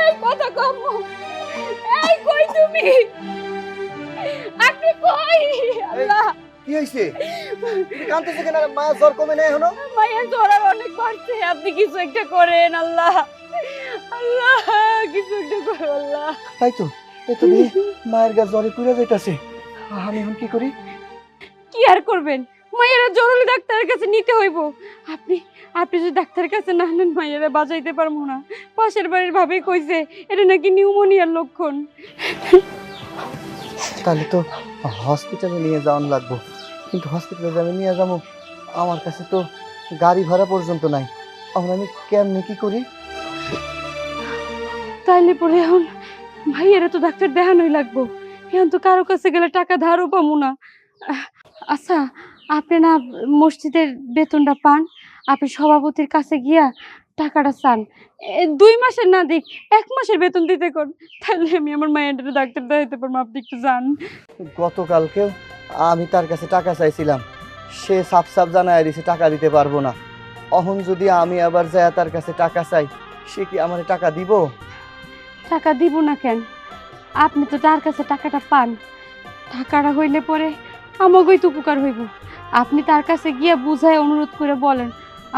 এই কথা কম, এই কই তুমি? আপনি কই? আল্লাহ, কি হয়েছে? তুমি কাঁদতেছো কেন? মায়ের জ্বর কমে নাই এখনো? মায়ের জ্বর আর অনেক বাড়ছে, আপনি কিছু একটা করেন আল্লাহ। আল্লাহ, কিছু একটা করো আল্লাহ। তাই তো, এই তো দেখি মায়ের গা জ্বরে পুড়ে যাইতাছে। আমি এখন কি করি? কি আর করবেন, মায়েরা জরুরি ডাক্তারের কাছে নিতে হইব। আপনি আপনি যদি ডাক্তারের কাছে না নেন মায়েরা বাঁচাইতে পারবো না। পাশের বাড়ির ভাবে কইছে এটা নাকি নিউমোনিয়ার লক্ষণ। তাহলে তো হসপিটালে নিয়ে যাওয়ান লাগবো, কিন্তু হসপিটালে যাবে নিয়ে যাবো, আমার কাছে তো গাড়ি ভাড়া পর্যন্ত নাই। এখন আমি কেমনে কি করি? তাইলে পরে এখন ভাইয়েরা তো ডাক্তার দেখানোই লাগবো। এখন তো কারো কাছে গেলে টাকা ধারও পাবো না। আচ্ছা, আপনি না মসজিদের বেতনটা পান, আপনি সভাপতির কাছে গিয়া টাকাটা চান। 2 মাসের না দিক, 1 মাসের বেতন দিতে কোন, তাহলে আমি আমার মায়ের ডাক্তার দেখাইতে পারবো। আপনি একটু যান। গতকালকেও আমি তার কাছে টাকা চাইছিলাম, সে সাফ সাফ জানায় দিছে টাকা দিতে পারবো না। এখন যদি আমি আবার যাই তার কাছে টাকা চাই, সে কি আমার টাকা দিব? টাকা দিব না কেন? আপনি তো তার কাছে টাকাটা পান, টাকাটা হইলে পরে আমাকেই তো উপকার হইব। আপনি তার কাছে গিয়া বুঝায় অনুরোধ করে বলেন,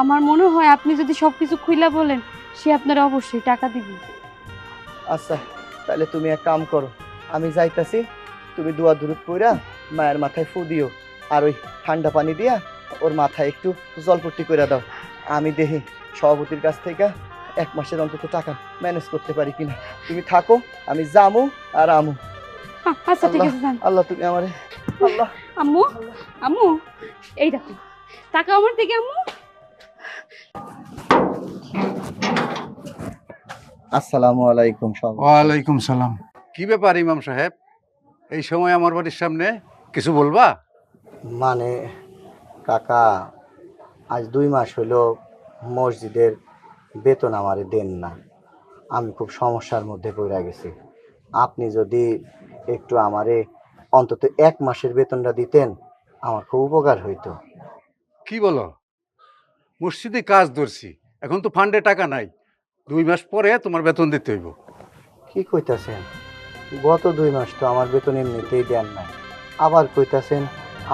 আমার মনে হয় আপনি যদি সবকিছু খুইলা বলেন সে আপনার অবশ্যই টাকা দিবে। আচ্ছা, তাহলে তুমি এক কাম করো, আমি যাইতাছি, তুমি দোয়া দুরুদ পইরা মায়ের মাথায় ফু দিও, আর ওই ঠান্ডা পানি দিয়া ওর মাথায় একটু জলপট্টি করে দাও। আমি দেখি সভাপতির কাছ থেকে 1 মাসের অন্তত টাকা ম্যানেজ করতে পারি কিনা। তুমি থাকো, আমি যামু আর আমু। আচ্ছা ঠিক আছে, যান। আল্লাহ তুমি আমারে, আল্লাহ। আম্মু, আম্মু, এই দেখো টাকা আমার থেকে। আম্মু, আসসালামু আলাইকুম। সব ওয়ালাইকুম সালাম। কি ব্যাপার ইমাম সাহেব, এই সময় আমার বাড়ির সামনে? কিছু বলবা? মানে কাকা, আজ 2 মাস হলো মসজিদের বেতন আমারে দেন না। আমি খুব সমস্যার মধ্যে পড়ে গেছি। আপনি যদি একটু আমারে অন্তত 1 মাসের বেতনটা দিতেন, আমার খুব উপকার হইতো। কি বলো? মসজিদে কাজ ধরছি, এখন তো ফান্ডে টাকা নাই। 2 মাস পরে তোমার বেতন দিতে হইব। কি কইতাছেন? গত 2 মাস তো আমার বেতন এমনিতেই দেন নাই, আবার কইতাছেন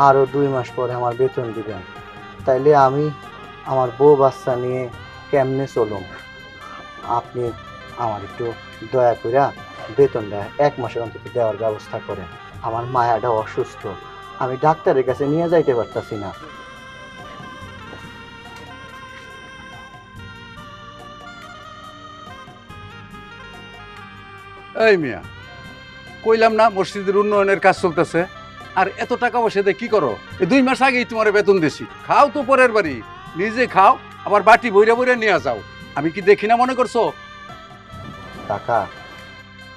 আরও 2 মাস পরে আমার বেতন দিবেন। তাইলে আমি আমার বউ বাচ্চা নিয়ে কেমনে চলুম? আপনি আমার একটু দয়া কইরা বেতনটা 1 মাসের অন্তত দেওয়ার ব্যবস্থা করেন। আমার মায়াটা অসুস্থ, আমি ডাক্তারের কাছে নিয়ে যাইতে পারতাছি না। এই মিয়া, কইলাম না মসজিদের উন্নয়নের কাজ চলতেছে, আর এত টাকা পয়সা দিয়ে কি করো? এই 2 মাস আগেই তোমার বেতন দিছি। খাও তো পরের বাড়ি, নিজে খাও, আবার বাটি বইরা বইরা নিয়ে যাও। আমি কি দেখি না মনে করছো? কাকা,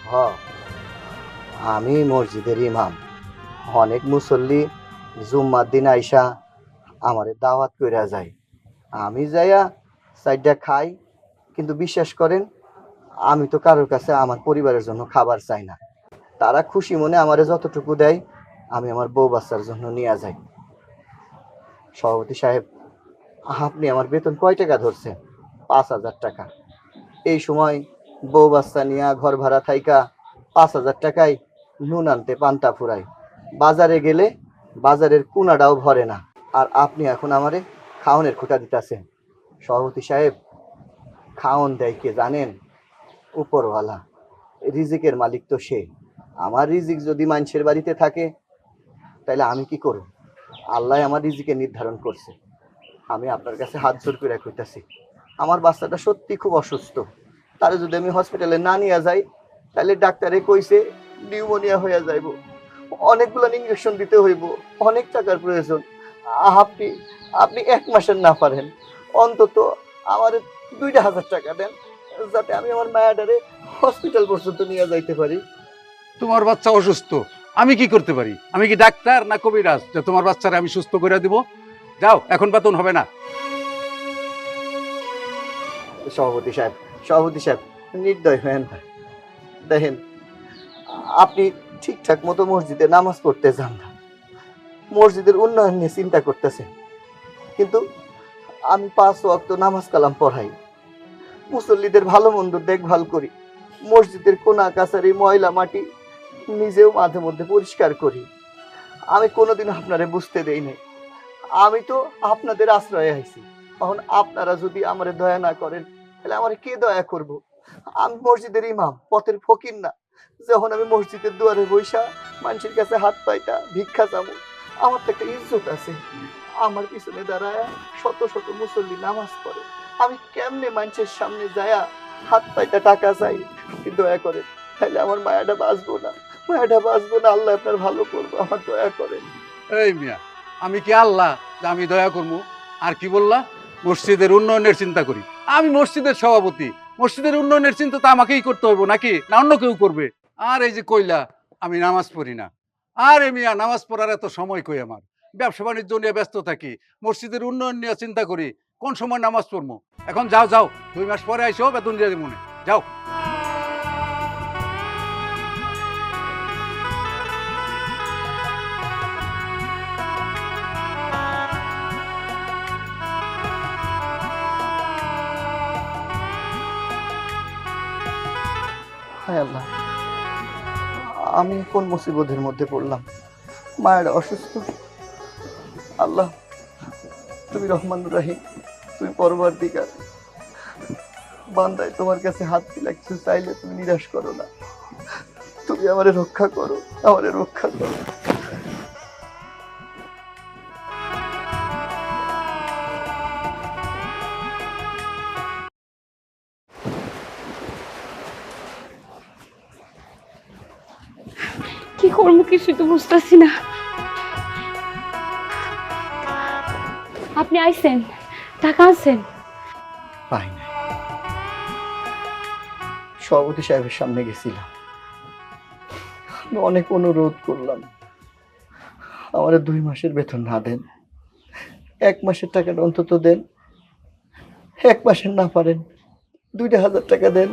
হ, আমি মসজিদের ইমাম। অনেক মুসল্লি জুম্মার দিন আইসা আমারে দাওয়াত কইরা যায়, আমি যাইয়া সাইডটা খাই। কিন্তু বিশ্বাস করেন, আমি তো কারোর কাছে আমার পরিবারের জন্য খাবার চাই না। তারা খুশি মনে আমারে যতটুকু দেয় আমি আমার বউ বাচ্চার জন্য নিয়ে যাই। সভাপতি সাহেব, আপনি আমার বেতন কয় টাকা ধরছেন? 5,000 টাকা। এই সময় বউ বাচ্চা নিয়ে ঘর ভাড়া থাইকা 5,000 টাকায় নুন আনতে পান্তা ফুরাই। বাজারে গেলে বাজারের কুনাটাও ভরে না, আর আপনি এখন আমারে খাওনের খোটা দিতেছেন। সভাপতি সাহেব, খাওন দেয় কে জানেন? উপরওয়ালা। রিজিকের মালিক তো সে। আমার রিজিক যদি মানুষের বাড়িতে থাকে তাহলে আমি কি করব? আল্লাহ আমার রিজিকে নির্ধারণ করছে। আমি আপনার কাছে হাত জোর করে কইতাছি, আমার বাচ্চাটা সত্যি খুব অসুস্থ। তারে যদি আমি হসপিটালে না নিয়ে যাই তাহলে ডাক্তারে কইছে নিউমোনিয়া হয়ে যাইব, অনেকগুলো ইঞ্জেকশন দিতে হইব, অনেক টাকার প্রয়োজন। আপনি আপনি 1 মাসের না পারেন, অন্তত আমার 2,000 টাকা দেন, যাতে আমি আমার মায়াডারে হসপিটাল পর্যন্ত নিয়ে যাইতে পারি। তোমার বাচ্চা অসুস্থ, আমি কি করতে পারি? আমি কি ডাক্তার না কবিরাজ যে তোমার বাচ্চারা আমি সুস্থ করে দিব? যাও, এখন বেতন হবে না। সভাপতি সাহেব, সভাপতি সাহেব, নির্দয় হয়েন না। দেখেন, আপনি ঠিকঠাক মতো মসজিদে নামাজ পড়তে যান না, মসজিদের উন্নয়ন নিয়ে চিন্তা করতেছেন, কিন্তু আমি 5 ওয়াক্ত নামাজ কালাম পড়াই। মুসল্লিদের ভালো মন্দ দেখভাল করি, মসজিদের কোনা কাছারি ময়লা মাটি নিজেও মাঝে মধ্যে পরিষ্কার করি। আমি কোনোদিনও আপনারে বুঝতে দেই নাই। আমি তো আপনাদের আশ্রয়ে আইছি। এখন আপনারা যদি আমারে দয়া না করেন তাহলে আমারে কে দয়া করব? আমি মসজিদের ইমাম, পথের ফকির না। যখন আমি মসজিদের দুয়ারে বইসা মানুষের কাছে হাত পাইতা ভিক্ষা চাবো, আমার তো একটা ইজ্জত আছে। আমার পিছনে দাঁড়ায় শত শত মুসল্লি নামাজ পড়ে, আমি কেমনে মানুষের সামনে যায়া হাত পাইতা টাকা চাই? দয়া করে, তাহলে আমার মায়াটা বাঁচবো না, মায়াটা বাঁচবো না। আল্লাহ আপনার ভালো করবো, আমার দয়া করেন। এই মিয়া, আমি কি আল্লাহ যে আমি দয়া করবো? আর কি বললা? মসজিদের উন্নয়নের চিন্তা করি। আমি মসজিদের সভাপতি, মসজিদের উন্নয়নের চিন্তা তো আমাকেই করতে হইব নাকি, না অন্য কেউ করবে? আর এই যে কইলা আমি নামাজ পড়ি না, আরে মিয়া নামাজ পড়ার এত সময় কই আমার? ব্যবসা বাণিজ্য নিয়ে ব্যস্ত থাকি, মসজিদের উন্নয়ন নিয়ে চিন্তা করি, কোন সময় নামাজ পড়বো? এখন যাও যাও, 2 মাস পরে আইসো, বেতন দিয়ে দিব, যাও। হায় আল্লাহ, আমি কোন মুসিবতের মধ্যে পড়লাম? মায়ের অসুস্থ। আল্লাহ, তুমি রহমানুর রহিম, তুমি পরবর্তীকার। বান্দায় তোমার কাছে হাত দিলা, কিছু চাইলে তুমি নিরাশ করো না। তুমি আমারে রক্ষা করো, আমারে রক্ষা করো। কি করবো কিছু তো বুঝতেছি না। আপনি আইছেন, টাকা আনছেন? পাই নাই। সভাপতি সাহেবের সামনে গেছিলাম, আমি অনেক অনুরোধ করলাম আমার 2 মাসের বেতন না দেন, 1 মাসের টাকাটা অন্তত দেন। 1 মাসের না পারেন 2,000 টাকা দেন।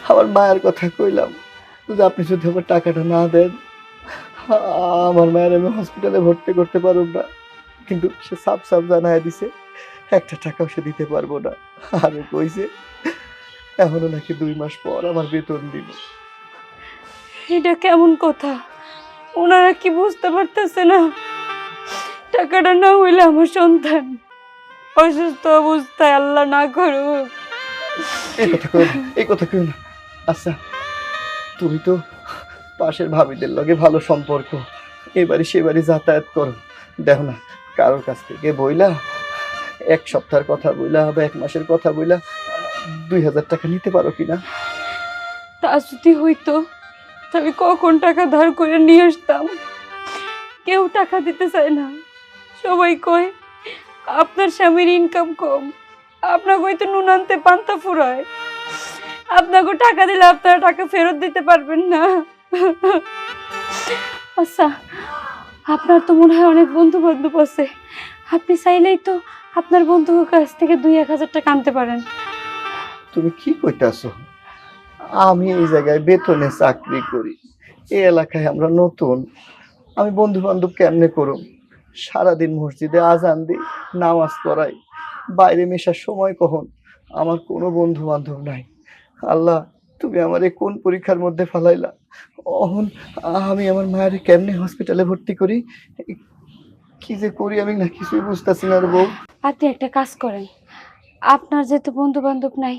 আমার মায়ের কথা কইলাম যে আপনি যদি আমার টাকাটা না দেন আমার মায়ের আমি হসপিটালে ভর্তি করতে পারব না। কিন্তু সে সাফ সাফ জানায় দিছে 1 টাকাও সে দিতে পারবো না। আমি কইছে এখনো নাকি 2 মাস পর আমার বেতন দিব। এটা কেমন কথা? ওনারা কি বুঝতে পারতেছে না টাকাটা না হইলে আমার সন্তান অসুস্থ অবস্থায়, আল্লাহ না করুক। এই কথা কেউ না। আচ্ছা, তুমি তো পাশের ভাবিদের লগে ভালো সম্পর্ক, এবারে সেবারে যাতায়াত করো, দেখো না কারোর কাছ থেকে বইলা 1 সপ্তাহের কথা বইলা বা 1 মাসের কথা বইলা 2,000 টাকা নিতে পারো কিনা? তা যদি হইতো তবে কখন টাকা ধার করে নিয়ে আসতাম। কেউ টাকা দিতে চায় না, সবাই কয় আপনার স্বামীর ইনকাম কম, আপনাকে হয়তো নুন আনতে পান্তা ফুরায়, আপনাকে টাকা দিলে আপনারা টাকা ফেরত দিতে পারবেন না। আচ্ছা, আপনার তো মনে হয় অনেক বন্ধু বান্ধব আছে, আপনি চাইলেই তো আপনার বন্ধুর কাছ থেকে 2-1 হাজার টাকা আনতে পারেন। তুমি কি কইতাছো? আমি এই জায়গায় বেতনে চাকরি করি, এই এলাকায় আমরা নতুন, আমি বন্ধু বান্ধব কেমনে করুম? সারাদিন মসজিদে আজান দিই, নামাজ পড়াই, বাইরে মেশার সময় কখন? আমার কোনো বন্ধু বান্ধব নাই। আল্লাহ, তুমি আমারে কোন পরীক্ষার মধ্যে ফেলাইলা? অহন আমি আমার মায়ের কেমনে হসপিটালে ভর্তি করি? কি যে করি আমি না কিছুই বুঝতেছি না রে বউ। আপনি একটা কাজ করেন, আপনার যেহেতু বন্ধু বান্ধব নাই,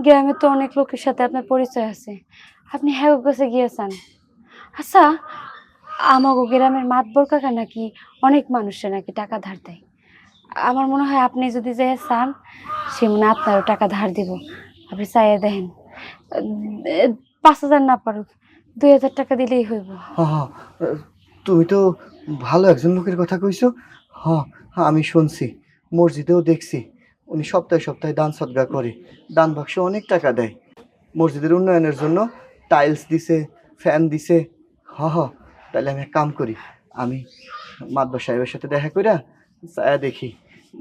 গ্রামে তো অনেক লোকের সাথে আপনার পরিচয় আছে, আপনি হ্যাঁ কাছে গিয়েছেন। আচ্ছা, আমাগো গ্রামের মাতবর কাকা নাকি অনেক মানুষের নাকি টাকা ধার দেয়। আমার মনে হয় আপনি যদি যাই চান, সে মনে হয় আপনারও টাকা ধার দিব। আপনি চাইয়ে দেখেন, 5,000 না পারুক 2,000 টাকা দিলেই হইব। হ্যাঁ, তুমি তো ভালো একজন লোকের কথা কইছো। হ্যাঁ, আমি শুনছি, মসজিদেও দেখছি উনি সপ্তাহে সপ্তাহে দান সদকা করে, দান বাক্সে অনেক টাকা দেয়। মসজিদের উন্নয়নের জন্য টাইলস দিছে, ফ্যান দিছে। হ্যাঁ, তাহলে আমি এক কাম করি, আমি মাদবা সাহেবের সাথে দেখা কইরা চায়া দেখি,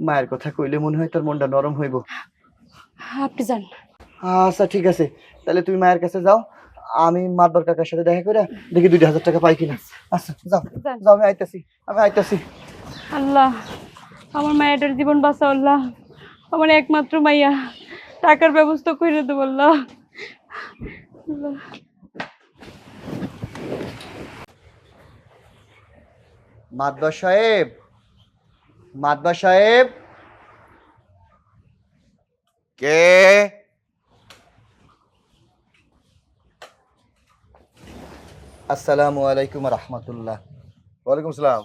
মায়ের কথা কইলে মনে হয় তোর মনটা নরম হইব। আপনি যান। আচ্ছা ঠিক আছে, তাহলে তুমি মায়ের কাছে যাও, আমি মাদবার কাকার সাথে দেখা করে দেখি 2,000 টাকা পাই কিনা। আচ্ছা যাও যাও, আমি আইতাছি। আল্লাহ, আমার মায়ের জীবন বাঁচাও আল্লাহ, আমার একমাত্র মাইয়া, টাকার ব্যবস্থা করে দেবো আল্লাহ। মাতবার সাহেব, মাতবার সাহেব। কে? আসসালামু আলাইকুম রহমতুল্লাহ। ওয়ালাইকুম সালাম।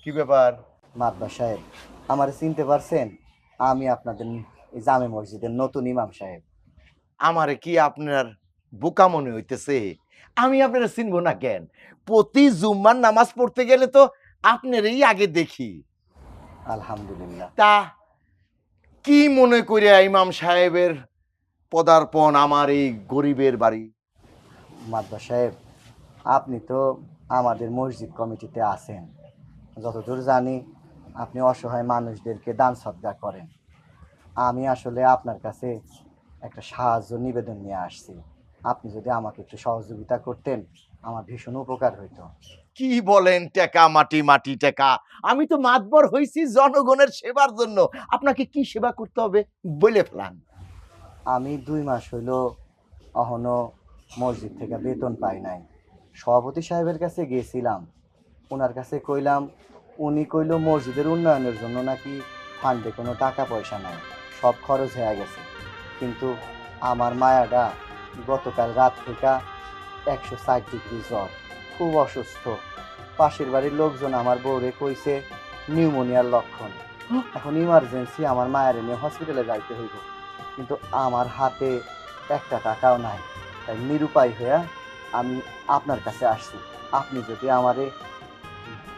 কি ব্যাপার? মাতবার সাহেব, আমার চিনতে পারছেন? আমি আপনাদের এই জামে মসজিদের নতুন ইমাম সাহেব। আমারে কি আপনার বোকা মনে হইতেছে? আমি আপনারা চিনবো না কেন? প্রতি জুম্মার নামাজ পড়তে গেলে তো আপনারই আগে দেখি। আলহামদুলিল্লাহ। তা কি মনে করিয়া ইমাম সাহেবের পদার্পণ আমার এই গরিবের বাড়ি? মাতবার সাহেব, আপনি তো আমাদের মসজিদ কমিটিতে আছেন। যতদূর জানি আপনি অসহায় মানুষদেরকে দান সদকা করেন। আমি আসলে আপনার কাছে একটা সাহায্য নিবেদন নিয়ে আসছি। আপনি যদি আমাকে একটু সহযোগিতা করতেন আমার ভীষণ উপকার হইতো। কি বলেন টেকা মাটি মাটি টেকা? আমি তো মাতবর হইছি জনগণের সেবার জন্য। আপনাকে কি সেবা করতে হবে বলে ফেলান। আমি 2 মাস হইল এখনো মসজিদ থেকে বেতন পাই নাই। সভাপতি সাহেবের কাছে গিয়েছিলাম, ওনার কাছে কইলাম, উনি কইল মসজিদের উন্নয়নের জন্য নাকি ফান্ডে কোনো টাকা পয়সা নাই, সব খরচ হয়ে গেছে। কিন্তু আমার মায়াটা গতকাল রাত থেকে 160 ডিগ্রি জ্বর, খুব অসুস্থ। পাশের বাড়ির লোকজন আমার বউরে কইছে নিউমোনিয়ার লক্ষণ। এখন ইমার্জেন্সি আমার মায়ের নিয়ে হসপিটালে যাইতে হইব, কিন্তু আমার হাতে একটা টাকাও নাই। তাই নিরুপায় হয়ে আমি আপনার কাছে আসছি। আপনি যদি আমারে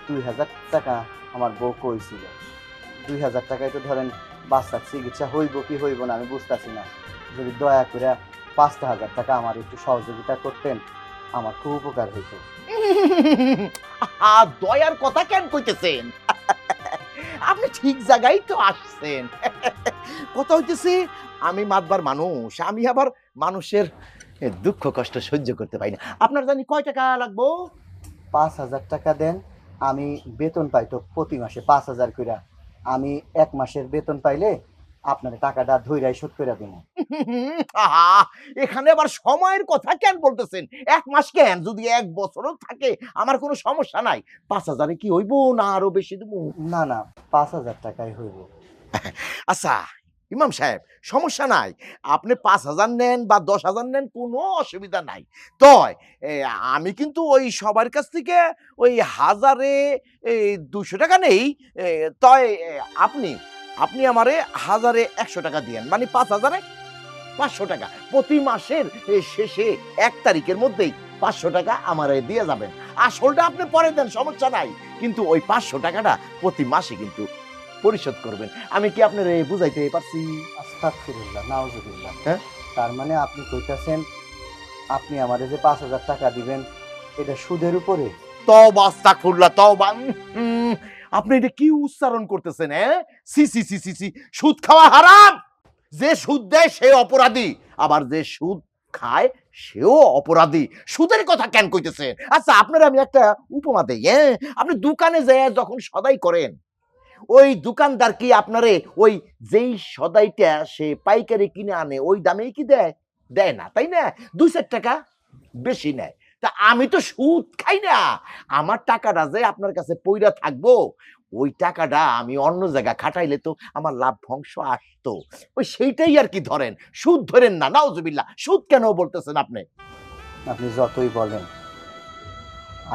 2000 টাকা, আমার বউ কইছিল 2000 টাকায় তো ধরেন বাচ্চার চিকিৎসা হইব কি হইব না আমি বুঝতেছি না। যদি দয়া করে 5000 টাকা আমার একটু সহযোগিতা করতেন আমার খুব উপকার হইতো। দয়ার কথা কেন কইতেছেন? আপনি ঠিক জায়গায় তো আসছেন। কথা হইতেছে আমি মাতবার মানুষ, আমি আবার মানুষের দুঃখ কষ্ট সহ্য করতে পারি না। আপনার জানি কয় টাকা লাগবো? 5000 টাকা দেন। আমি বেতন পাই তো প্রতি মাসে 5000 কইরা। আমি 1 মাসের বেতন পাইলে আপনার টাকাটা ধইরাই শোধ করে দেব। আহা, এখানে আবার সময়ের কথা কেন বলতেছেন? 1 মাস কেন, যদি 1 বছরও থাকে আমার কোনো সমস্যা নাই। 5000 কি হইব না আরো বেশি দেবো? না না, 5000 টাকাই হইব। আচ্ছা ইমাম সাহেব, সমস্যা নাই, আপনি 5000 নেন বা 10000 নেন, কোনো অসুবিধা নাই। তয় আমি কিন্তু ওই সবার কাছ থেকে ওই 1000-200 টাকা নেই। তয় আপনি আপনি আমারে 1000-100 টাকা দিয়েন, মানে 5000-500 টাকা প্রতি মাসের শেষে 1 তারিখের মধ্যেই 500 টাকা আমারে দিয়ে যাবেন। আসলটা আপনি পরে দেন, সমস্যা নাই, কিন্তু ওই 500 টাকাটা প্রতি মাসে কিন্তু পরিশোধ করবেন। আমি কি আপনার বুঝাইতে পারছি? আস্তাগফিরুল্লাহ, নাউজুবিল্লাহ। হ্যাঁ? তার মানে আপনি কইতাছেন আপনি আমারে যে 5000 টাকা দিবেন এটা সুদের উপরে? তওবা আস্তাগফিরুল্লাহ তওবা। আপনি এটা কি উচ্চারণ করতেছেন? সি সি সি সি সি, সুদ খাওয়া হারাম। যে সুদ দেয় সে অপরাধী, আবার যে সুদ খায় সেও অপরাধী। সুদের কথা কেন কইতেছেন? আচ্ছা আপনার আমি একটা উপমা দেই। আপনি দোকানে যায় যখন সদাই করেন, ওই দোকানদার কি আপনারে ওই যেই সদাইটা সে পাইকারি কিনে আনে ওই দামেই কি দেয়? দেয় না, তাই না? 2-4 টাকা বেশি নেয়। তা আমি তো সুদ খাই না। আমার টাকাটা যে আপনার কাছে পইরা থাকবো, ওই টাকাটা আমি অন্য জায়গা খাটাইলে তো আমার লাভ ভংশ আসতো। ওই সেইটাই আর কি ধরেন, সুদ ধরেন না। নাউজুবিল্লাহ, সুদ কেন বলতেছেন আপনি? আপনি যতই বলেন,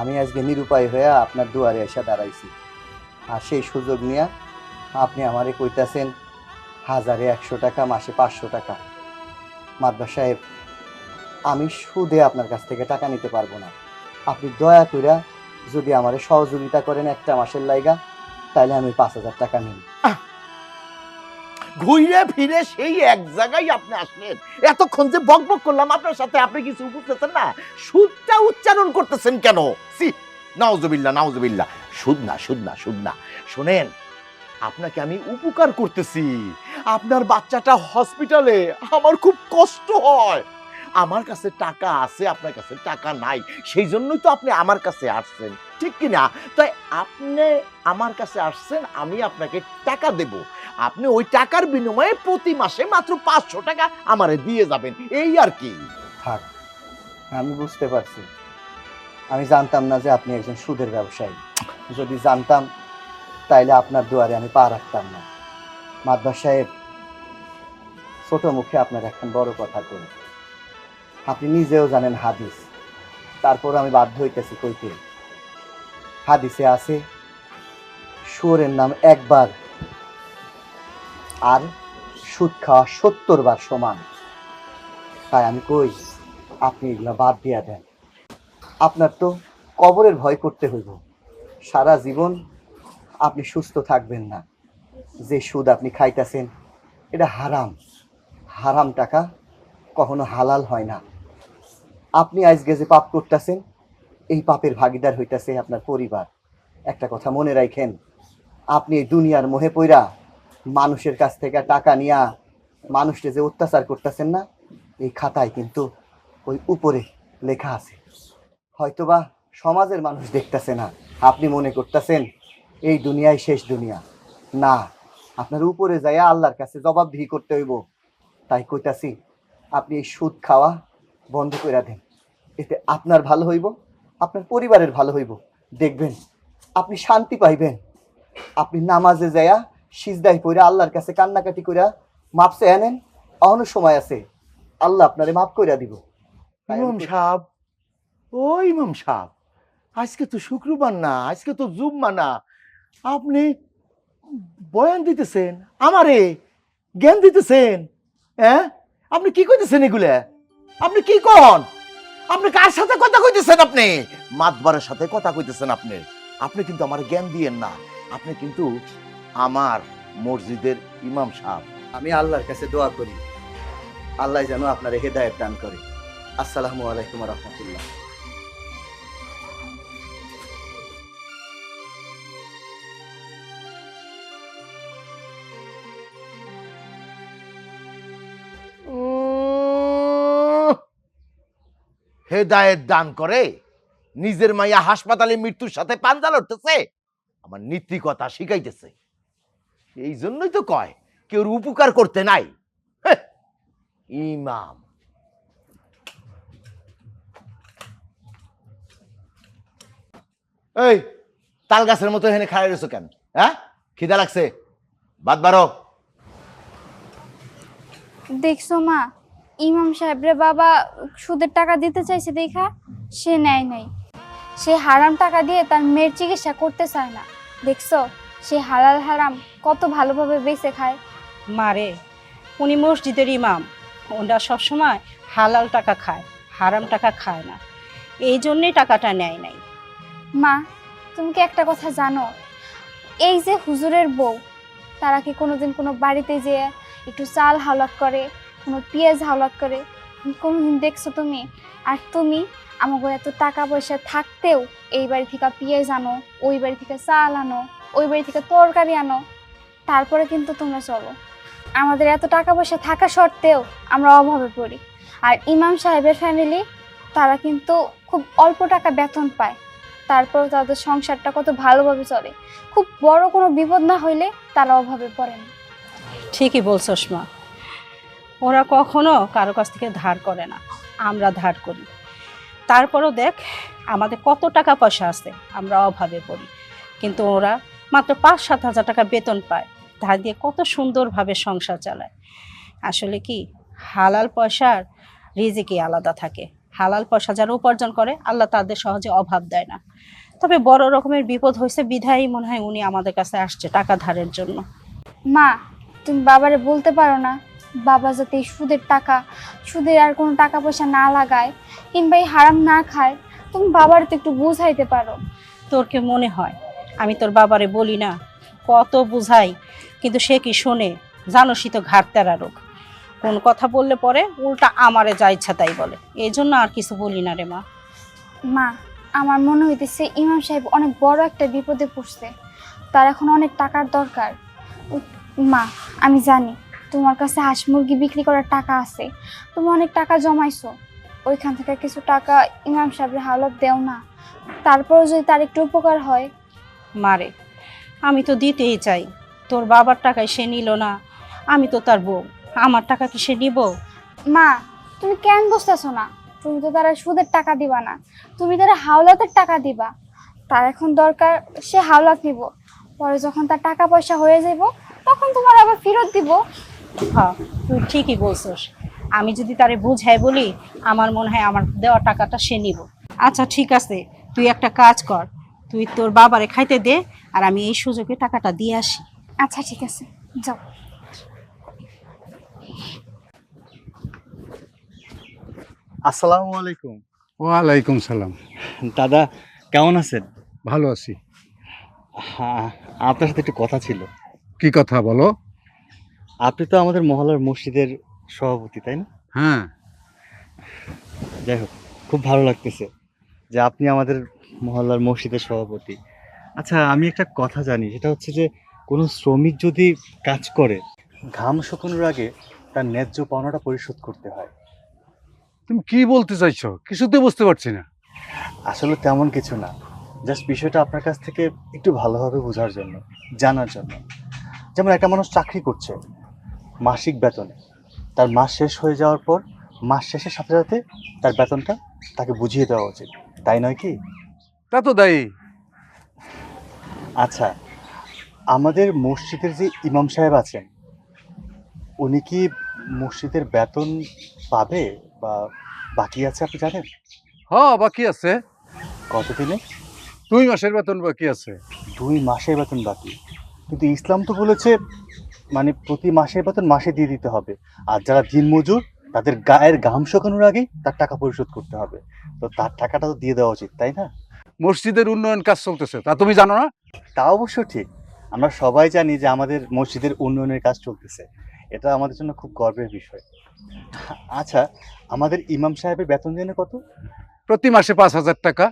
আমি আজকে নিরুপায় হয়ে আপনার দুয়ারে এসে দাঁড়াইছি, আর সেই সুযোগ নিয়ে আপনি আমারে কইতাছেন 1000-100 টাকা, মাসে 500 টাকা। মাতবার সাহেব, আমি সুদে আপনার কাছ থেকে টাকা নিতে পারবো না। আপনি দয়া কইরা যদি আমারে সহযোগিতা করেন একটা মাসের লাইগা, তাহলে আমি 5000 টাকা নিই। ঘুরে ফিরে সেই এক জায়গায় আপনি আসলেন। এতক্ষণ যে বকবক করলাম আপনার সাথে, আপনি কিছু বুঝতেছেন না? সুদটা উচ্চারণ করতেছেন কেন? সি, নাউজুবিল্লাহ নাউজুবিল্লাহ। সুদ না, সুদ না, সুদ না। শোনেন, আপনাকে আমি উপকার করতেছি। আপনার বাচ্চাটা হসপিটালে, আমার খুব কষ্ট হয়। আমার কাছে টাকা আছে, আপনার কাছে টাকা নাই, সেই জন্যই তো আপনি আমার কাছে আসছেন। ঠিক কিনা? তাই আপনি আমার কাছে আসছেন, আমি আপনাকে টাকা দেব, আপনি ওই টাকার বিনিময়ে প্রতি মাসে মাত্র 500 টাকা আমারে দিয়ে যাবেন, এই আর কি। থাক, আমি বুঝতে পারছি। আমি জানতাম না যে আপনি একজন সুদের ব্যবসায়ী। যদি জানতাম তাইলে আপনার দুয়ারে আমি পা রাখতাম না। মাদবার সাহেব, ছোট মুখে আপনার এখন বড় কথা করি। আপনি নিজেও জানেন হাদিস, তারপর আমি বাধ্য হইতেছি কইতে। হাদিসে আছে শুয়োরের নাম একবার আর সুদ খাওয়া 70 বার সমান। তাই আমি কই আপনি এগুলো বাদ দিয়া দেন। আপনার তো কবরের ভয় করতে হইব, সারা জীবন আপনি সুস্থ থাকবেন না। যে সুদ আপনি খাইতেছেন এটা হারাম, হারাম টাকা কখনো হালাল হয় না। আপনি আজকে যে পাপ করতেছেন, এই পাপের ভাগিদার হইতাছে আপনার পরিবার। একটা কথা মনে রাখেন, আপনি এই দুনিয়ার মোহে পইরা মানুষের কাছ থেকে টাকা নিয়া মানুষকে যে অত্যাচার করতেছেন না, এই খাতায় কিন্তু ওই উপরে লেখা আছে। হয়তোবা সমাজের মানুষ দেখতেছে না, আপনি মনে করতেছেন এই দুনিয়ায় শেষ দুনিয়া। না, আপনার উপরে যাইয়া আল্লাহর কাছে জবাবদিহি করতে হইব। তাই কইতাছি আপনি এই সুদ খাওয়া বন্ধ করে দেন। এতে আপনার ভালো হইব, আপনার পরিবারের ভালো হইব। দেখবেন আপনি শান্তি পাইবেন। আপনি নামাজে যাইয়া সিজদায় পইরা আল্লাহর কাছে কান্নাকাটি কইরা মাপ চেয়ে নেন, অন্য সময় আছে, আল্লাহ আপনারে মাফ কইরা দিব। ইমাম সাহেব, ও ইমাম সাহেব, আজকে তো শুক্রবার না, আজকে তো জুম্মা না, আপনি বয়ান দিতেছেন, আমারে জ্ঞান দিতেছেন? হ্যাঁ, আপনি কি কইতেছেন এগুলা? আপনি কি কন? আপনি কার সাথে কথা কইতেছেন? আপনি মাতবারের সাথে কথা কইতেছেন। আপনি আপনি কিন্তু আমার জ্ঞান দিয়েন না, আপনি কিন্তু আমার মসজিদের ইমাম সাহেব। আমি আল্লাহর কাছে দোয়া করি আল্লাহ যেন আপনারে হেদায়েত দান করে। আসসালামু আলাইকুম ওয়া রাহমাতুল্লাহ। হেদায়েত দান করে, নিজের মাইয়া হাসপাতালে মৃত্যুর সাথে পাঞ্জা লড়তেছে, আমার নীতি কথা শিখাইতেছে। এই জন্যই তো কয় কেউ উপকার করতে নাই। হেহ, ইমাম। এই তাল গাছের মতো এখানে খাড়া রয়েছো কেন? হ্যাঁ, খিদা লাগছে? বাদ বারো। দেখছো মা, ইমাম সাহেবরে বাবা সুদের টাকা দিতে চাইছে দেখা সে নেয় নাই। সে হারাম টাকা দিয়ে তার মেয়ের চিকিৎসা করতে চায় না। দেখছো সে হালাল হারাম কত ভালোভাবে বেঁচে খায়। মারে, উনি মসজিদের ইমাম, ওনারা সবসময় হালাল টাকা খায়, হারাম টাকা খায় না, এই জন্যেই টাকাটা নেয় নাই। মা, তুমি কি একটা কথা জানো? এই যে হুজুরের বউ, তারা কি কোনোদিন কোনো বাড়িতে যেয়ে একটু চাল হাওলাত করে, কোনো পেঁয়াজ হাওলাত করে? কোনোদিন দেখছো তুমি? আর তুমি আমাকে এত টাকা পয়সা থাকতেও এই বাড়ি থেকে পেঁয়াজ আনো, ওই বাড়ি থেকে চাল আনো, ওই বাড়ি থেকে তরকারি আনো, তারপরে কিন্তু তোমরা চলো। আমাদের এত টাকা পয়সা থাকা সত্ত্বেও আমরা অভাবে পড়ি। আর ইমাম সাহেবের ফ্যামিলি, তারা কিন্তু খুব অল্প টাকা বেতন পায়, তারপর তাদের সংসারটা কত ভালোভাবে চলে। খুব বড় কোনো বিপদ না হইলে তারা অভাবে পড়ে না। ঠিকই বলছস মা, ওরা কখনো কারো কাছ থেকে ধার করে না, আমরা ধার করি। তারপরও দেখ আমাদের কত টাকা পয়সা আছে, আমরা অভাবে পড়ি, কিন্তু ওরা মাত্র 5-7 হাজার টাকা বেতন পায়, ধার দিয়ে কত সুন্দরভাবে সংসার চালায়। আসলে কি, হালাল পয়সার রিজিকই আলাদা থাকে। হালাল পয়সা যারা উপার্জন করে আল্লাহ তাদের সহজে অভাব দেয় না। তবে বড় রকমের বিপদ হয়েছে বিধায় মনে হয় উনি আমাদের কাছে আসছে টাকা ধারের জন্য। মা, তুমি বাবারে বলতে পারো না বাবা যাতে এই সুদের টাকা, সুদের আর কোনো টাকা পয়সা না লাগায় কিংবা এই হারাম না খায়? তুমি বাবার তো একটু বুঝাইতে পারো। তোর কি মনে হয় আমি তোর বাবারে বলি না? কত বুঝাই, কিন্তু সে কি শোনে? জানোসই তো ঘাটতারা রোগ, কোন কথা বললে পরে উল্টা আমারে যা ইচ্ছা তাই বলে। এই জন্য আর কিছু বলি না রে মা। মা, আমার মনে হইতেছে ইমাম সাহেব অনেক বড় একটা বিপদে পড়ছে, তার এখন অনেক টাকার দরকার। মা, আমি জানি তোমার কাছে হাঁস মুরগি বিক্রি করার টাকা আছে, তুমি অনেক টাকা জমাইছো, ওইখান থেকে কিছু টাকা ইমাম সাহেবের হাওলাত দেও না, তারপরে যদি তার একটু উপকার হয়। মারে, আমি তো দিতেই চাই, তোর বাবার টাকায় সে নিল না, আমি তো তার বউ, আমার টাকা কি সে নিব? মা, তুমি কেন বুঝতেছো না? তুমি তো তারা সুদের টাকা দিবা না, তুমি তারা হাওলাতের টাকা দিবা। তার এখন দরকার, সে হাওলাত নিব, পরে যখন তার টাকা পয়সা হয়ে যাব তখন তোমার আবার ফেরত দিব। হ্যাঁ, তুই ঠিকই বলছিস। আমি যদি তারে বুঝাই বলি, আমার মনে হয় আমার দেওয়া টাকাটা সে নিব। আচ্ছা ঠিক আছে, তুই একটা কাজ কর, তুই তোর বাবারে খাইতে দে, আর আমি এই সুযোগে টাকাটা দিয়ে আসি। আচ্ছা ঠিক আছে, যাও। আসসালামু আলাইকুম। ওয়ালাইকুম সালাম। দাদা কেমন আছেন? ভালো আছি। হ্যাঁ, আপনার সাথে একটু কথা ছিল। কি কথা বলো? আপনি তো আমাদের মহল্লার মসজিদের সভাপতি, তাই না? হ্যাঁ। যাই হোক, খুব ভালো লাগতেছে যে আপনি আমাদের মহল্লার মসজিদের সভাপতি। আচ্ছা, আমি একটা কথা জানি, সেটা হচ্ছে যে কোনো শ্রমিক যদি কাজ করে, ঘাম শুকানোর আগে তার ন্যায্য পাওনাটা পরিশোধ করতে হয়। তুমি কি বলতে চাইছো? কিছুতে বুঝতে পারছি না। আসলে তেমন কিছু না, জাস্ট বিষয়টা আপনার কাছ থেকে একটু ভালোভাবে বোঝার জন্য, জানার জন্য। যেমন একটা মানুষ চাকরি করছে মাসিক বেতনে, তার মাস শেষ হয়ে যাওয়ার পর মাস শেষের সাথে সাথে তার বেতনটা তাকে বুঝিয়ে দেওয়া উচিত, তাই নয় কি? তা তো দায়ী। আচ্ছা, আমাদের মসজিদের যে ইমাম সাহেব আছেন, উনি কি মসজিদের বেতন পাবে বা বাকি আছে আপনি জানেন? বাকি আছে। কতদিনে? 2 মাসের বেতন বাকি আছে। 2 মাসের বেতন বাকি? কিন্তু ইসলাম তো বলেছে মানে প্রতি মাসের বেতন মাসে দিয়ে দিতে হবে, আর যারা দিনমজুর তাদের গায়ের ঘাম শুকানোর আগেই তার টাকা পরিশোধ করতে হবে। তো তার টাকাটা তো দিয়ে দেওয়া উচিত, তাই না? মসজিদের উন্নয়ন কাজ চলতেছে, তা তুমি জানো না? তা অবশ্য ঠিক, আমরা সবাই জানি যে আমাদের মসজিদের উন্নয়নের কাজ চলতেছে, এটা আমাদের জন্য খুব গর্বের বিষয়। আচ্ছা, আমাদের ইমাম সাহেবের বেতন জেনে কত? প্রতি মাসে 5,000 টাকা।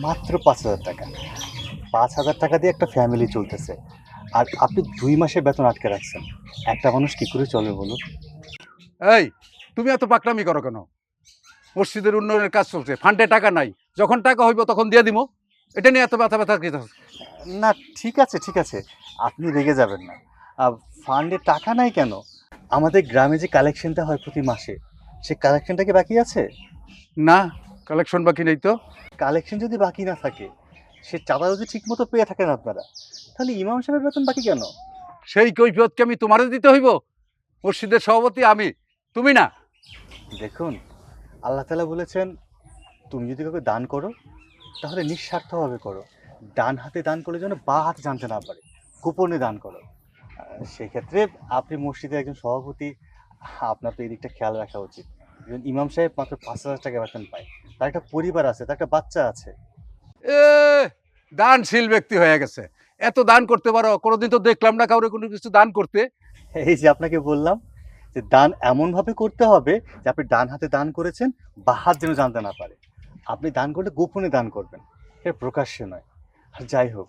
মাত্র 5,000 টাকা? 5,000 টাকা দিয়ে একটা ফ্যামিলি চলতেছে, আর আপনি 2 মাসের বেতন আটকে রাখছেন। একটা মানুষ কি করে চলে বলুন? এই, তুমি এত পাকড়ামি করো কেন? মসজিদের উন্নয়নের কাজ চলছে, ফান্ডে টাকা নাই, যখন টাকা হইব তখন দিয়ে দিব। এটা নিয়ে এত ব্যথা ব্যথা কি? না ঠিক আছে ঠিক আছে, আপনি রেগে যাবেন না। ফান্ডে টাকা নাই কেন? আমাদের গ্রামে যে কালেকশনটা হয় প্রতি মাসে, সে কালেকশনটা কি বাকি আছে? না, কালেকশন বাকি নেই তো। কালেকশন যদি বাকি না থাকে, সে চাঁদা যদি ঠিক মতো পেয়ে থাকেন আপনারা, তাহলে ইমাম সাহেবের বেতন বাকি কেন? সেই কৈফিয়ত কি আমি তোমারে দিতে হইব? মসজিদের সভাপতি আমি, তুমি না। দেখুন, আল্লাহ তাআলা বলেছেন তুমি যদি কাউকে দান করো তাহলে নিঃস্বার্থভাবে করো, ডান হাতে দান করলে যেন বা হাতে জানতে না পারে, গোপনে দান করো। সেক্ষেত্রে আপনি মসজিদের একজন সভাপতি, আপনার তো এই দিকটা খেয়াল রাখা উচিত। একজন ইমাম সাহেব মাত্র 5,000 টাকা বেতন পায়, তার একটা পরিবার আছে, তার একটা বাচ্চা আছে। এ, দানশীল ব্যক্তি হয়ে গেছে। এত দান করতে পারো? কোনোদিন তো দেখলাম না কাউরে কোনো কিছু দান করতে। এই যে আপনাকে বললাম যে দান এমনভাবে করতে হবে যে আপনি ডান হাতে দান করেছেন, বা হাত যেন জানতে না পারে। আপনি দান করলে গোপনে দান করবেন, এর প্রকাশ্যে নয়। আর যাই হোক,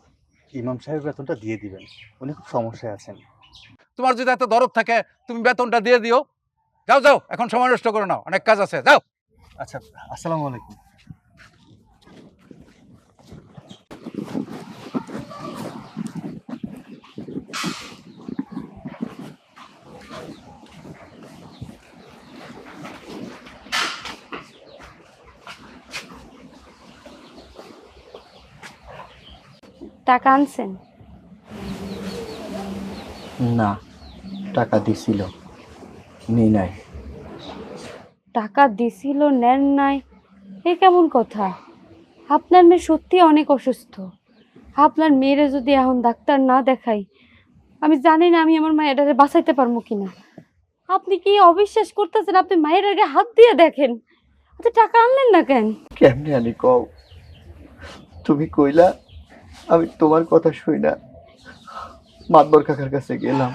ইমাম সাহেবের বেতনটা দিয়ে দিবেন, উনি খুব সমস্যায় আছেন। তোমার যদি এত দরদ থাকে তুমি বেতনটা দিয়ে দিও। যাও যাও, এখন সময় নষ্ট করো না, অনেক কাজ আছে, যাও। আচ্ছা, আসসালামু আলাইকুম। টাকা আনছেন? না, টাকা দিছিল, নেই নাই। টাকা দিছিল, নেন নাই, এ কেমন কথা? আপনার মেয়ে সত্যি অনেক অসুস্থ। আপনার মেয়েরে যদি এখন ডাক্তার না দেখাই, আমি জানি না আমি আমার মায়েরারে বাঁচাইতে পারবো কিনা। আপনি কি অবিশ্বাস করতেছেন? আপনি মায়ের আগে হাত দিয়ে দেখেন। আপনি টাকা আনলেন না কেন? কেমনি আনি কও? তুমি কইলা, আমি তোমার কথা শুই না মাতবর কাকার কাছে গেলাম,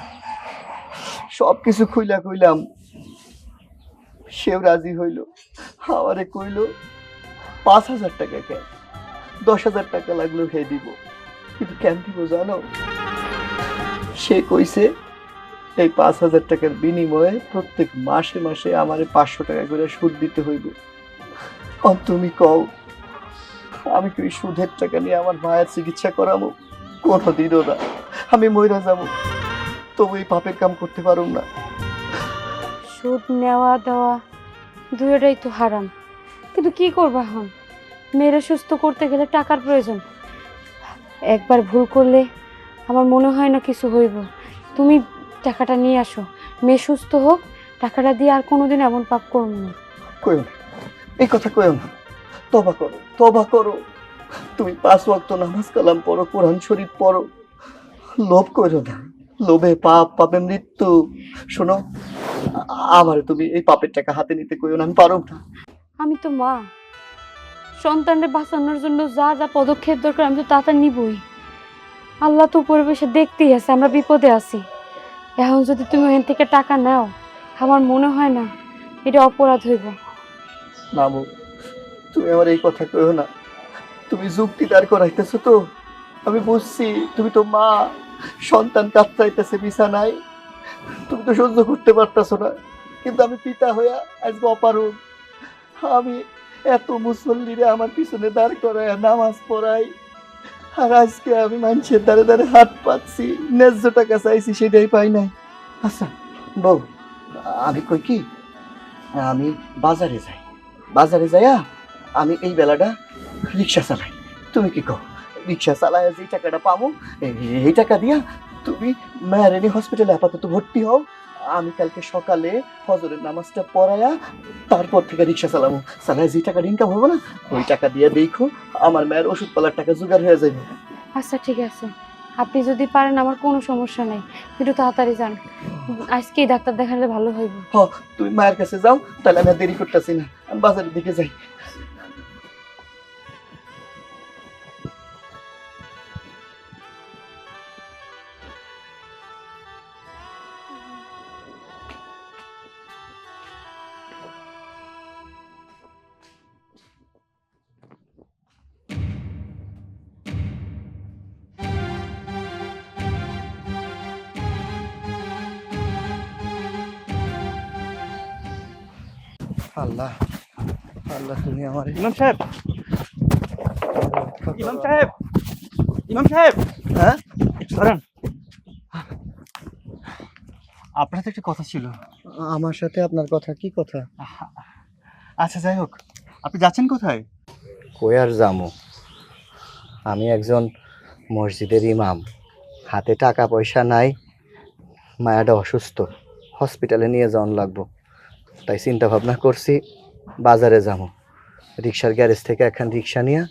সব কিছু খুইলা কইলাম, সেও রাজি হইল। আমারে কইল 5,000 টাকা কেন, 10,000 টাকা লাগলো হে দিব। কিন্তু কেন দিব জানো? সে কইছে এই 5,000 টাকার বিনিময়ে প্রত্যেক মাসে মাসে আমারে 500 টাকা করে সুদ দিতে হইব। তুমি কও আমি কি ওই সুদের টাকা নিয়ে আমার মায়ের চিকিৎসা করাবো? কোনোদিনও না। আমি মইরা যাবো, তবু এই পাপের কাম করতে পারুম না। সুদ নেওয়া দেওয়া দুইটাই তো হারাম, কিন্তু কি করবা এখন? মেয়েরা সুস্থ করতে গেলে টাকার প্রয়োজন। একবার ভুল করলে আমার মনে হয় না কিছু হইব। তুমি টাকাটা নিয়ে আসো, মেয়ে সুস্থ হোক, টাকাটা দিয়ে আর কোনোদিন এমন পাপ করবো না। কইও না, এই কথা কইও না। তবা করো, তবা করো। তুমি 5 ওয়াক্ত নামাজ কালাম পড়ো, কোরআন শরীফ পড়ো। লোভ করো না, লোভে পাপ, পাপে মৃত্যু। শোনো, আমার তুমি এই পাপের টাকা হাতে নিতে কইও না, আমি পারব না। আমি তো মা, সন্তানকে বাঁচানোর জন্য যা যা পদক্ষেপ দরকার আমি তো তাড়াতাড়ি নিবই। আল্লাহ তো উপরে বসে দেখতেই আছে আমরা বিপদে আছি। এখন যদি তুমি ওখান থেকে টাকা নাও, আমার মনে হয় না এটা অপরাধ হইব। না বউ, তুমি আমার এই কথা কইও না। তুমি যুক্তি দাঁড় করাইতেছো তো, আমি বুঝছি। তুমি তো মা, সন্তান কাতরাইতেছে বিছানায়, তুমি তো সহ্য করতে পারতেছো না। কিন্তু আমি পিতা হইয়া আজকে অপারগ। আমি এত মুসল্লিরে আমার পিছনে দাঁড় করায় নামাজ পড়াই, আর আজকে আমি মানুষের দ্বারে দ্বারে হাত পাচ্ছি, ন্যায্য টাকা চাইছি, সেটাই পাই নাই। আচ্ছা বউ, আমি কই কি, আমি বাজারে যাই, বাজারে যাইয়া আমি এই বেলাটা রিক্সা চালাই। তুমি কি কও? রিক্সা চালায় যে টাকাটা পাবো, এই টাকা দিয়া তুমি মায়ারেনি হসপিটালে আপাতত ভর্তি হও। আমি কালকে সকালে ফজরের নামাজটা পড়ায়া তারপর থেকে রিক্সা চালাবো। চালায় যে টাকাটা ইনকাম হবে না, ওই টাকা দিয়ে দেখো আমার মায়ের ওষুধ পালার টাকা জোগাড় হয়ে যাবে। আচ্ছা ঠিক আছে, আপনি যদি পারেন আমার কোনো সমস্যা নেই, একটু তাড়াতাড়ি যান। আজকেই ডাক্তার দেখালে ভালো হইব। তুমি মায়ের কাছে যাও, তাহলে আমি আর দেরি করতেছি না, আমি বাজারের দিকে যাই। আল্লাহ, আল্লাহ তুমি আমার ইমাম সাহেব, ইমাম সাহেব, ইমাম সাহেব, হ্যাঁ দাঁড়ান। আপনার সাথে একটা কথা ছিল। আমার সাথে আপনার কথা? কি কথা? আচ্ছা যাই হোক, আপনি যাচ্ছেন কোথায়? কই আর যামু, আমি একজন মসজিদের ইমাম, হাতে টাকা পয়সা নাই, মায়াটা অসুস্থ, হসপিটালে নিয়ে যাওয়ান লাগবো। তাই চিন্তা ভাবনা করছি বাজারে যাবো, রিক্সার গ্যারেজ থেকে একখান রিক্সা নিয়ে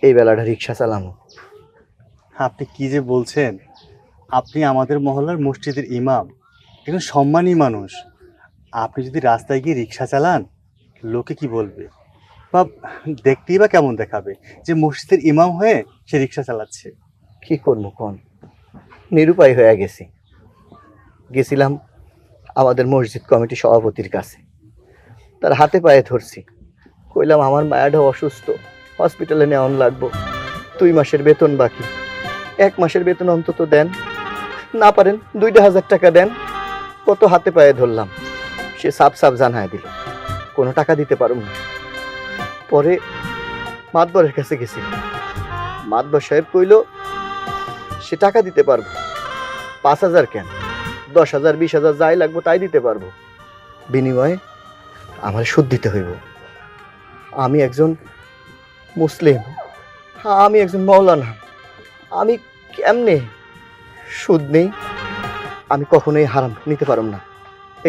এই বেলাটা রিক্সা চালামো। আপনি কি যে বলছেন, আপনি আমাদের মহল্লার মসজিদের ইমাম, একজন সম্মানী মানুষ। আপনি যদি রাস্তায় গিয়ে রিক্সা চালান, লোকে কি বলবে? বা দেখতেই বা কেমন দেখাবে যে মসজিদের ইমাম হয়ে সে রিক্সা চালাচ্ছে? কি করবো কোন, নিরুপায় হয়ে গেছিলাম আমাদের মসজিদ কমিটি সভাপতির কাছে, তার হাতে পায়ে ধরছি, কইলাম আমার মায়াটা অসুস্থ, হসপিটালে নেওয়ান লাগবো, 2 মাসের বেতন বাকি, 1 মাসের বেতন অন্তত দেন, না পারেন 2,000 টাকা দেন। কত হাতে পায়ে ধরলাম, সে সাপ সাপ জানায় দিল কোনো টাকা দিতে পারুম না। পরে মাতবরের কাছে গেছি, মাতবর সাহেব কইল সে টাকা দিতে পারবো, 5,000 কেন, 10,000 20,000 যাই লাগবো তাই দিতে পারবো, বিনিময়ে আমার সুদ দিতে হইব। আমি একজন মুসলিম, আমি একজন মৌলানা, আমি কেমনে সুদ নেই? আমি কখনোই হারাম নিতে পারব না।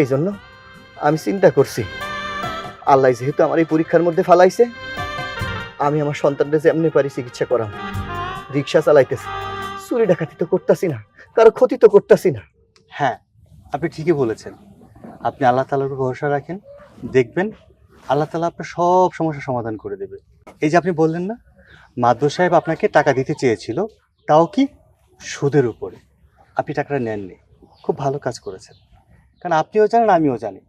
এই জন্য আমি চিন্তা করছি, আল্লাহ যেহেতু আমার এই পরীক্ষার মধ্যে ফালাইছে, আমি আমার সন্তানদের যেমনি পারি চিকিৎসা করাম। রিক্সা চালাইতেছি, চুরি ডাকাতি তো করতেছি না, কারো ক্ষতি তো করতেছি না। হ্যাঁ, আপনি ঠিকই বলেছেন। আপনি আল্লাহ তাআলার উপর ভরসা রাখেন, দেখবেন আল্লাহ তাআলা আপনার সব সমস্যার সমাধান করে দেবে। এই যে আপনি বললেন না, মাদবর সাহেব আপনাকে টাকা দিতে চেয়েছিল, তাও কি সুদের উপরে। আপনি টাকাটা নেননি, খুব ভালো কাজ করেছেন। কারণ আপনিও জানেন, আমিও জানি,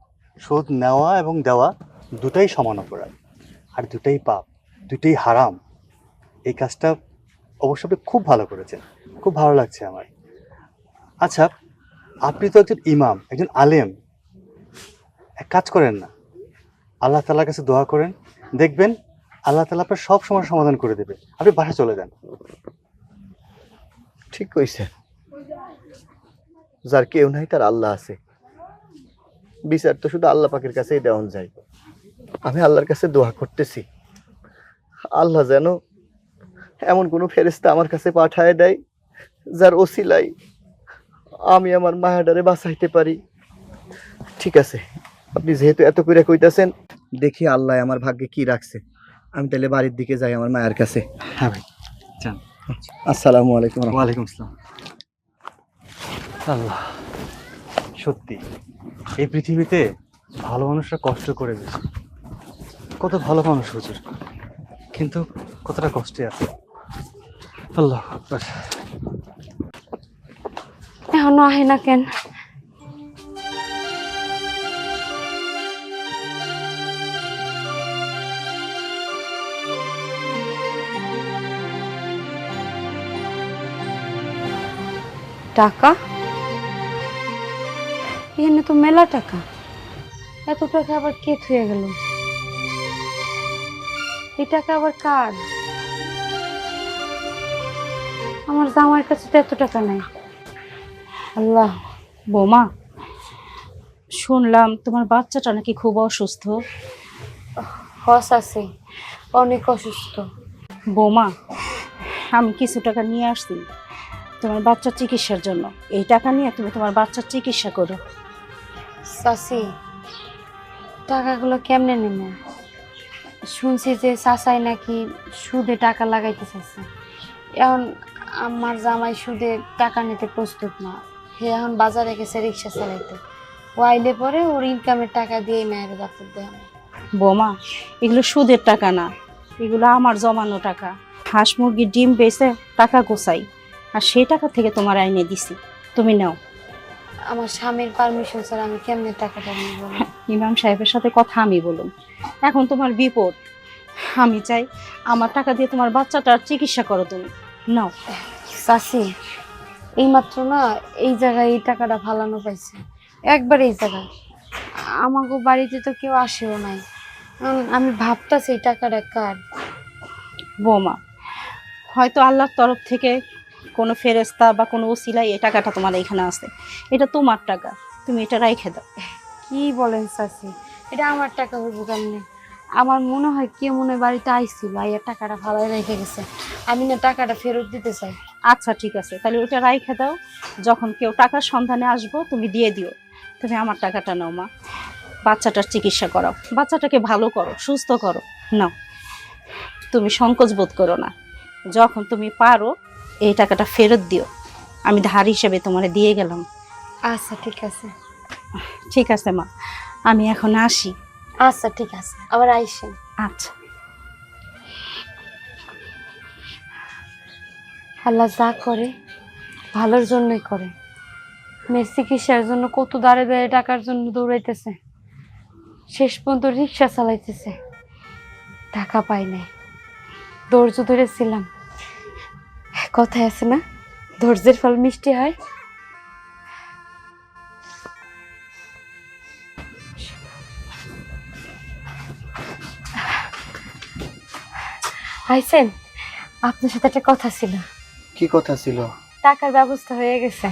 সুদ নেওয়া এবং দেওয়া দুটাই সমান অপরাধ, আর দুটাই পাপ, দুটাই হারাম। এই কাজটা অবশ্য আপনি খুব ভালো করেছেন, খুব ভালো লাগছে আমার। আচ্ছা, আপনি তো একজন ইমাম, একজন আলেম, এক কাজ করেন না, আল্লাহ তাআলার কাছে দোয়া করেন দেখবেন আল্লাহ তাআলা আপনার সব সমস্যার সমাধান করে দেবে। আপনি বাসা চলে যান। ঠিক কইছে, যার কেউ নাই তার আল্লাহ আছে। বিচার তো শুধু আল্লাহ পাকের কাছেই দেওয়া যায়। আমি আল্লাহর কাছে দোয়া করতেছি, আল্লাহ যেন এমন কোনো ফেরেশতা আমার কাছে পাঠায় দেয় যার ওসিলাই আমি আমার মায়াডারে বাঁচাইতে পারি। ঠিক আছে, আপনি যেহেতু এত করে কইতাছেন, দেখি আল্লাহ আমার ভাগ্যে কি রাখছে। আমি তাহলে বাড়ির দিকে যাই আমার মায়ের কাছে। হ্যাঁ ভাই, যান। আসসালামু আলাইকুম। ওয়ালাইকুম আসসালাম। আল্লাহ, সত্যি এই পৃথিবীতে ভালো মানুষরা কষ্ট করে বেশি। কত ভালো মানুষ হুজুর, কিন্তু কতটা কষ্টে আছে। আল্লাহ আকবার। এখনো আহে না কেন? টাকা এখানে তো মেলা টাকা। এত টাকা আবার কে থুয়ে গেল? এই টাকা আবার কার? আমার জামাইয়ের কাছে তো এত টাকা নাই। আল্লাহ। বৌমা, শুনলাম তোমার বাচ্চাটা নাকি খুব অসুস্থ। হস আছে, অনেক অসুস্থ। বৌমা, আমি কিছু টাকা নিয়ে আসছি তোমার বাচ্চার চিকিৎসার জন্য। এই টাকা নিয়ে তুমি তোমার বাচ্চার চিকিৎসা করো। চাচি, টাকাগুলো কেমনে নেবে? শুনছি যে চাচাই নাকি সুদে টাকা লাগাইতে চাইছে। এখন আমার জামাই সুদে টাকা নিতে প্রস্তুত না। হে এখন বাজারে গেছে রিক্সা চালাইতে। ও আইলে পরে ওর ইনকামের টাকা দিয়ে মায়ের ডাক্তার দেয়। বৌমা, এগুলো সুদের টাকা না, এগুলো আমার জমানো টাকা। হাঁস মুরগির ডিম বেচে টাকা গোছাই, আর সেই টাকা থেকে তোমার আইনে দিছি, তুমি নাও। আমার স্বামীর পারমিশন ছাড়া আমি কেমনে টাকাটা নিব? ইমাম সাহেবের সাথে কথা আমি বলুন। এখন তোমার বিপদ, আমি চাই আমার টাকা দিয়ে তোমার বাচ্চাটার চিকিৎসা করো, তুমি নাও। চাচি, এইমাত্র না এই জায়গায় এই টাকাটা ফালানো পাইছে, একবার এই জায়গায়। আমাকে বাড়িতে তো কেউ আসেও নাই। এখন আমি ভাবতাছি এই টাকাটা কার। বৌমা, হয়তো আল্লাহর তরফ থেকে কোনো ফেরেশতা বা কোনো ওসিলাই এই টাকাটা তোমার এখানে আছে। এটা তোমার টাকা, তুমি এটা রাইখে দাও। কি বলেন চাচি, এটা আমার টাকা হইব কেমনে? আমার মনে হয় কে মনে হয় বাড়িতে আইছিল, আইয়া টাকাটা ফালাই রেখে গেছে। আমি না টাকাটা ফেরত দিতে চাই। আচ্ছা ঠিক আছে, তাহলে ওটা রাইখে দাও। যখন কেউ টাকার সন্ধানে আসবো তুমি দিয়ে দিও। তুমি আমার টাকাটা নাও মা, বাচ্চাটার চিকিৎসা করাও, বাচ্চাটাকে ভালো করো, সুস্থ করো। নাও, তুমি সংকোচ বোধ করো না। যখন তুমি পারো এই টাকাটা ফেরত দিও, আমি ধার হিসেবে তোমারে দিয়ে গেলাম। আচ্ছা ঠিক আছে। ঠিক আছে মা, আমি এখন আসি। আচ্ছা ঠিক আছে, আবার আইসেন। আচ্ছা। আল্লাহ যা করে ভালোর জন্যই করে। মেয়ের চিকিৎসার জন্য কত দাঁড়ে দাঁড়ে টাকার জন্য দৌড়াইতেছে, শেষ পর্যন্ত রিক্সা চালাইতেছে, টাকা পাই নাই। ধৈর্য ধরেছিলাম, কথায় আছে না, ধৈর্যের ফল মিষ্টি হয়। আইসেন, আপনার সাথে একটা কথা ছিল। কি কথা ছিল? টাকার ব্যবস্থা হয়ে গেছে।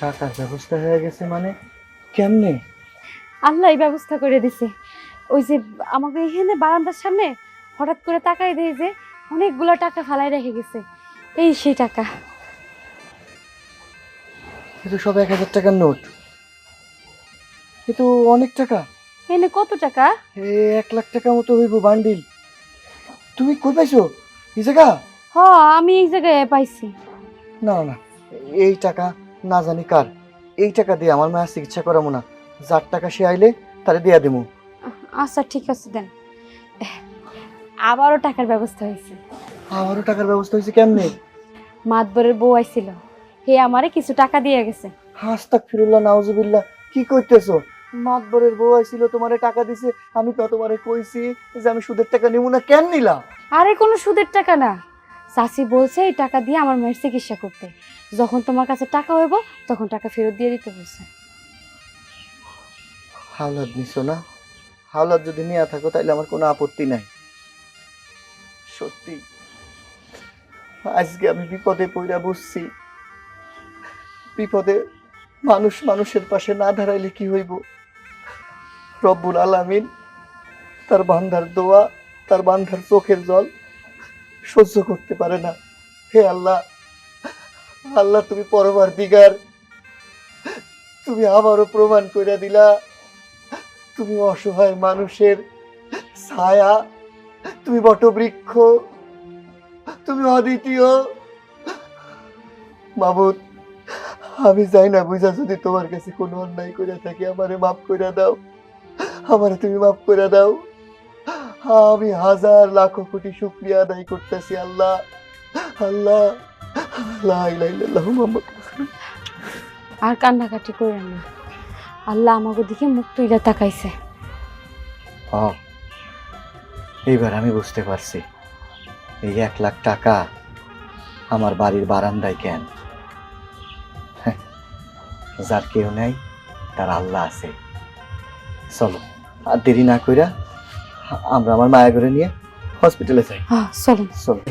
টাকার ব্যবস্থা হয়ে গেছে মানে? কেমনে? আল্লাহ এই ব্যবস্থা করে দিছে। ওই যে আমাকে এখানে বারান্দার সামনে হঠাৎ করে তাকাই দেয় যে অনেকগুলো টাকা ফালাই রেখে গেছে, এই সেই টাকা। কিন্তু সব 1000 টাকার নোট, কিন্তু অনেক টাকা। এনে কত টাকা? 1 লাখ টাকা মতো হইব বান্ডিল। তুমি কই পাইছো এই জায়গা? হ, আমি এই জায়গায় পাইছি। না না, এই টাকা না জানি কার। এই টাকা দিয়ে আমার মায়ের চিকিৎসা করাবো না। যার টাকা সে আইলে তারে দিয়া দেবো। আচ্ছা ঠিক আছে, দেন। আবারও টাকার ব্যবস্থা হয়েছে। আমারও টাকার ব্যবস্থা হয়েছে কেমনে? মাতবরের বউ আইছিল, হে আমারে কিছু টাকা দিয়ে গেছে। আস্তাগফিরুল্লাহ, নাউজুবিল্লাহ, কি কইতেছো? মাতবরের বউ আইছিল, তোমারে টাকা দিছে। আমি তো তোমারে কইছি যে আমি সুদের টাকা নিব না, কেন নিলা? আরে কোনো সুদের টাকা না, চাচি বলছে এই টাকা দিয়ে আমার মায়ের চিকিৎসা করতে। যখন তোমার কাছে টাকা হইব তখন টাকা ফেরত দিয়ে দিতে বলছে। হাওলাত নিছো না? হাওলাত যদি নিয়ে থাকো তাইলে আমার কোনো আপত্তি নাই। সত্যি আজকে আমি বিপদে পড়া বুঝছি, বিপদে মানুষ মানুষের পাশে না দাঁড়াইলে কি হইব। রব্বুল আলামিন তার বান্দার দোয়া, তার বান্দার চোখের জল সহ্য করতে পারে না। হে আল্লাহ, আল্লাহ তুমি পরবর্তীকার, তুমি আবারও প্রমাণ করে দিলা তুমি অসহায় মানুষের ছায়া, তুমি বটবৃক্ষ, তুমি অদ্বিতীয়। মাবুদ, আমি যাই না বুঝা যদি তোমার কাছে কোনো অন্যায় করে থাকি আমারে মাফ করে দাও, আমারে তুমি মাফ করে দাও। আমি হাজার লাখো কোটি শুকরিয়া আদায় করতেছি আল্লাহ। আল্লাহ, লা ইলাহা ইল্লাল্লাহু মুহাম্মাদুর রাসূলুল্লাহ। আর কান্নাকাটি করেন না, আল্লাহ আমাকে দিকে মুখ তুইলা তাকাইছে। এইবার আমি বুঝতে পারছি এই 1 লাখ টাকা আমার বাড়ির বারান্দায় কেন। যার কেউ নাই তার আল্লাহ আছে। চলো আর দেরি না কইরা আমরা আমার মায়া করে নিয়ে হসপিটালে যাই। চলুন। চলো।